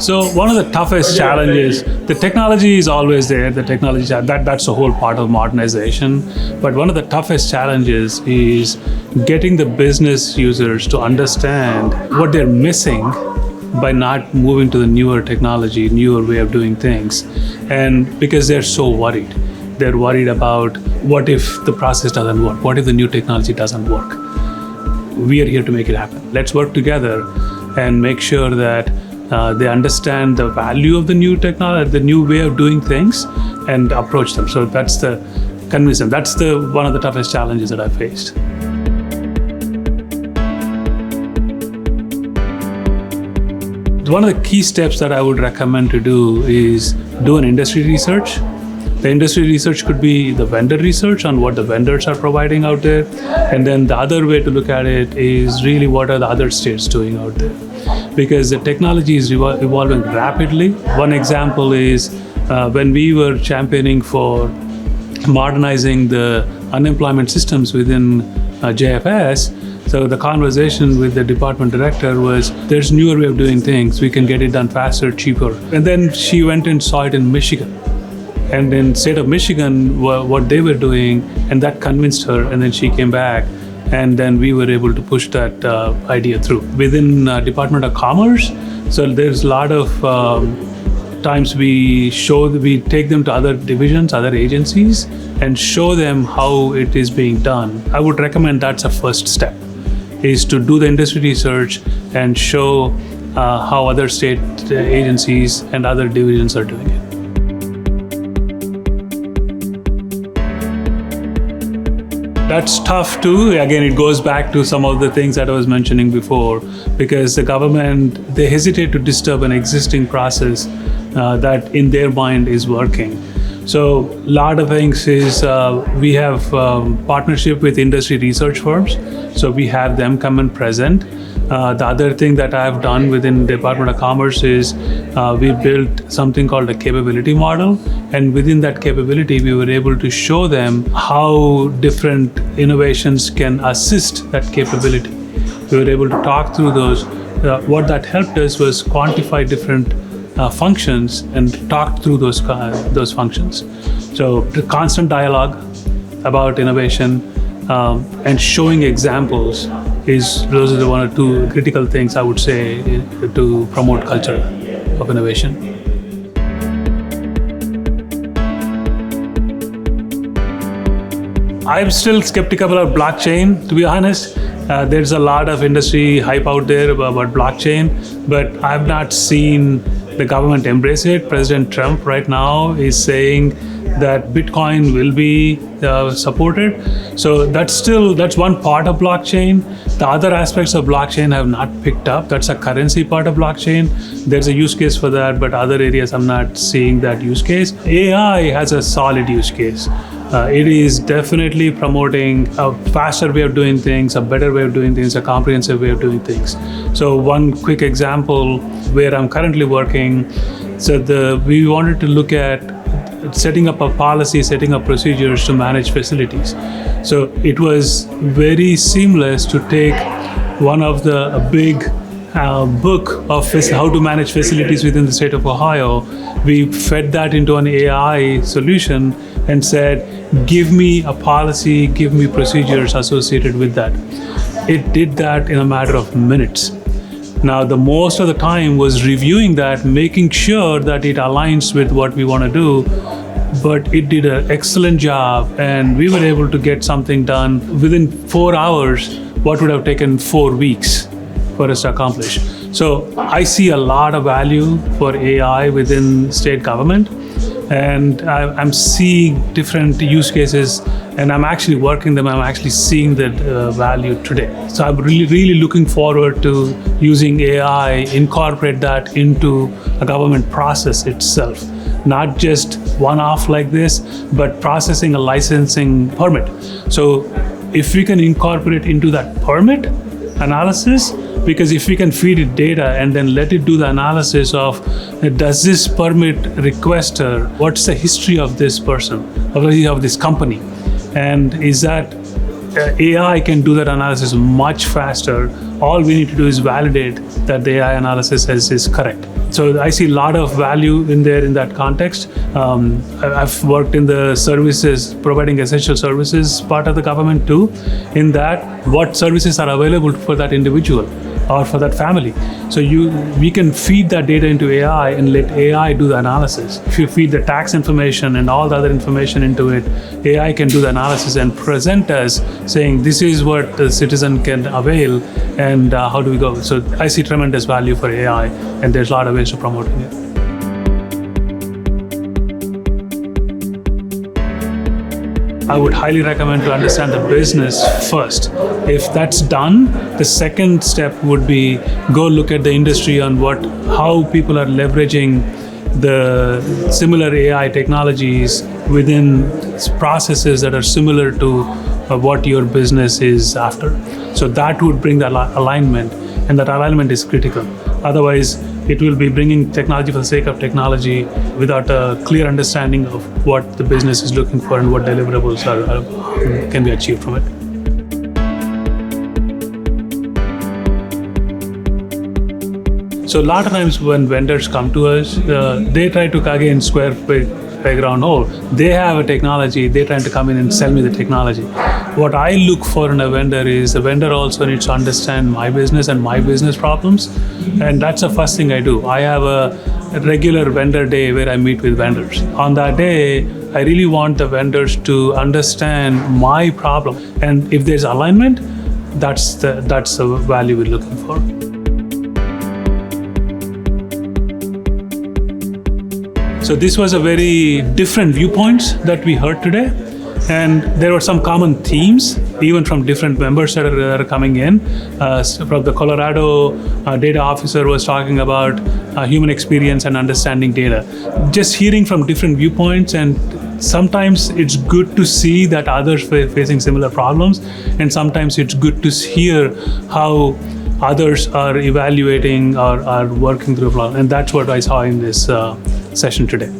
So one of the toughest challenges, the technology is always there. The technology that's the whole part of modernization. But one of the toughest challenges is getting the business users to understand what they're missing by not moving to the newer technology, newer way of doing things, and because they're so worried. They're worried about what if the process doesn't work? What if the new technology doesn't work? We are here to make it happen. Let's work together and make sure that they understand the value of the new technology, the new way of doing things, and approach them. So that's the convince them. That's one of the toughest challenges that I faced. One of the key steps that I would recommend to do is do an industry research. The industry research could be the vendor research on what the vendors are providing out there. And then the other way to look at it is really what are the other states doing out there. Because the technology is evolving rapidly. One example is when we were championing for modernizing the unemployment systems within JFS, so the conversation with the department director was, there's newer way of doing things. We can get it done faster, cheaper. And then she went and saw it in Michigan. And in state of Michigan, what they were doing, and that convinced her. And then she came back, and then we were able to push that idea through. Within Department of Commerce, so there's a lot of times we take them to other divisions, other agencies, and show them how it is being done. I would recommend that's a first step, is to do the industry research and show how other state agencies and other divisions are doing it. That's tough too. Again, it goes back to some of the things that I was mentioning before, because the government, they hesitate to disturb an existing process that in their mind is working. So a lot of things is we have partnership with industry research firms. So we have them come and present. The other thing that I have done within Department of Commerce is we built something called a capability model. And within that capability, we were able to show them how different innovations can assist that capability. We were able to talk through those. What that helped us was quantify different functions and talk through those functions. So the constant dialogue about innovation and showing examples those are the one or two critical things I would say to promote culture of innovation. I'm still skeptical about blockchain, to be honest. There's a lot of industry hype out there about blockchain, but I've not seen the government embrace it. President Trump right now is saying that Bitcoin will be supported. So that's one part of blockchain. The other aspects of blockchain have not picked up. That's a currency part of blockchain. There's a use case for that, but other areas I'm not seeing that use case. AI has a solid use case. It is definitely promoting a faster way of doing things, a better way of doing things, a comprehensive way of doing things. So one quick example where I'm currently working, we wanted to look at setting up a policy, setting up procedures to manage facilities. So it was very seamless to take one of a big book of how to manage facilities within the state of Ohio. We fed that into an AI solution and said, give me a policy, give me procedures associated with that. It did that in a matter of minutes. Now, the most of the time was reviewing that, making sure that it aligns with what we want to do, but it did an excellent job, and we were able to get something done within 4 hours, what would have taken 4 weeks for us to accomplish. So I see a lot of value for AI within state government, and I'm seeing different use cases, and I'm actually working them. I'm actually seeing that value today. So I'm really looking forward to using AI, incorporate that into a government process itself. Not just one-off like this, but processing a licensing permit. So if we can incorporate into that permit analysis, because if we can feed it data and then let it do the analysis of, does this permit requester, what's the history of this person, of this company? And is that AI can do that analysis much faster. All we need to do is validate that the AI analysis is correct. So I see a lot of value in there in that context. I've worked in the services, providing essential services part of the government too, in that what services are available for that individual or for that family. So we can feed that data into AI and let AI do the analysis. If you feed the tax information and all the other information into it, AI can do the analysis and present us saying this is what the citizen can avail and how do we go. So I see tremendous value for AI, and there's a lot of ways to promoting it. I would highly recommend to understand the business first. If that's done, the second step would be go look at the industry on how people are leveraging the similar AI technologies within processes that are similar to what your business is after. So that would bring that alignment, and that alignment is critical. Otherwise, it will be bringing technology for the sake of technology without a clear understanding of what the business is looking for and what deliverables can be achieved from it. So a lot of times when vendors come to us, they try to again square peg round hole. They have a technology, they're trying to come in and sell me the technology. What I look for in a vendor is the vendor also needs to understand my business and my business problems. And that's the first thing I do. I have a regular vendor day where I meet with vendors. On that day, I really want the vendors to understand my problem. And if there's alignment, that's the value we're looking for. So this was a very different viewpoints that we heard today. And there were some common themes, even from different members that are coming in. From the Colorado data officer was talking about human experience and understanding data. Just hearing from different viewpoints, and sometimes it's good to see that others were facing similar problems, and sometimes it's good to hear how others are evaluating or are working through a problem. And that's what I saw in this session today.